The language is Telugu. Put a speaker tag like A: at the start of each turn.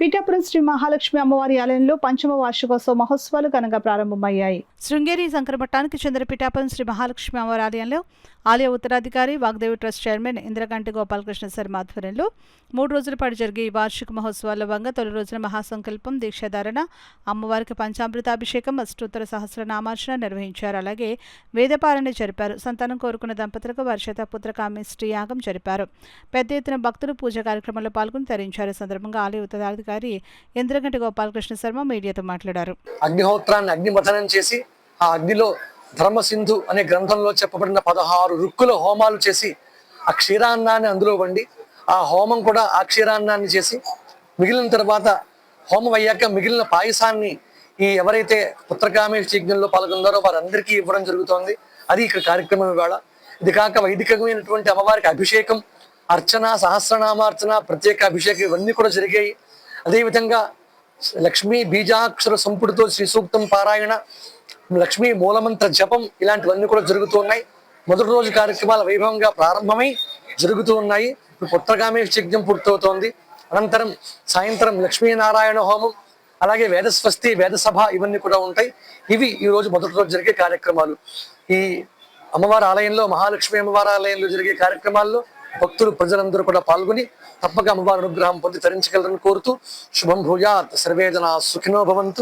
A: పిఠాపురం శ్రీ మహాలక్ష్మి అమ్మవారి ఆలయంలో పంచమ వార్షికోత్సవ మహోత్సవాలు ఘనంగా ప్రారంభమయ్యాయి. శృంగేరి శంకరమఠానికి చెందిన పిఠాపురం శ్రీ మహాలక్ష్మి అమ్మవారి ఆలయంలో ఆలయ ఉత్తరాధికారి వాగ్దేవి ట్రస్ట్ చైర్మన్ ఇంద్రగంటి గోపాలకృష్ణ శర్మ ఆధ్వర్యంలో 3 రోజుల పాటు జరిగే ఈ వార్షిక మహోత్సవాల్లో భాగంగా తొలి రోజున మహాసంకల్పం, దీక్షాధారణ, అమ్మవారికి పంచామృతాభిషేకం, అష్టోత్తర సహస్రనామార్చన నిర్వహించారు. అలాగే వేదపారణ జరిపారు. సంతానం కోరుకున్న దంపతులకు వర్షత పుత్ర కామిష్టి యాగం జరిపారు. పెద్ద ఎత్తున భక్తులు పూజ కార్యక్రమంలో పాల్గొని తరించారు. సందర్భంగా ఆలయ ఉత్తరాధికారి ఇంద్రగంటి గోపాలకృష్ణ శర్మ మీడియాతో మాట్లాడారు.
B: అగ్నిహోత్రాన్ని అగ్నిమథనం చేసి ఆ అగ్నిలో ధర్మసింధు అనే గ్రంథంలో చెప్పబడిన 16 రుక్కుల హోమాలు చేసి ఆ క్షీరాన్నాన్ని అందులో వండి ఆ హోమం కూడా ఆ క్షీరాన్నాన్ని చేసి మిగిలిన తర్వాత హోమం అయ్యాక మిగిలిన పాయసాన్ని ఈ ఎవరైతే పుత్రకామేష్టి యజ్ఞంలో పాల్గొన్నారో వారందరికీ ఇవ్వడం జరుగుతోంది. అది ఇక్కడ కార్యక్రమం ఇవాళ. ఇది కాక వైదికమైనటువంటి అమ్మవారికి అభిషేకం, అర్చన, సహస్రనామార్చన, ప్రత్యేక అభిషేకం ఇవన్నీ కూడా జరిగాయి. అదేవిధంగా లక్ష్మీ బీజాక్షర సంపుటితో శ్రీ సూక్తం పారాయణ, లక్ష్మీ మూలమంత్ర జపం ఇలాంటివన్నీ కూడా జరుగుతూ ఉన్నాయి. మొదటి రోజు కార్యక్రమాలు వైభవంగా ప్రారంభమై జరుగుతూ ఉన్నాయి. పుత్రకామేష్టి యజ్ఞం పూర్తవుతోంది. అనంతరం సాయంత్రం లక్ష్మీనారాయణ హోమం, అలాగే వేదస్వస్తి, వేదసభ ఇవన్నీ కూడా ఉంటాయి. ఇవి ఈ రోజు మొదటి రోజు జరిగే కార్యక్రమాలు. ఈ అమ్మవారి ఆలయంలో, మహాలక్ష్మి అమ్మవారి ఆలయంలో జరిగే కార్యక్రమాల్లో భక్తులు, ప్రజలందరూ కూడా పాల్గొని తప్పక అమ్మవారి అనుగ్రహం పొంది తరించగలరని కోరుతూ శుభం భూయాత్, సర్వే జనా సుఖినో భవంతు.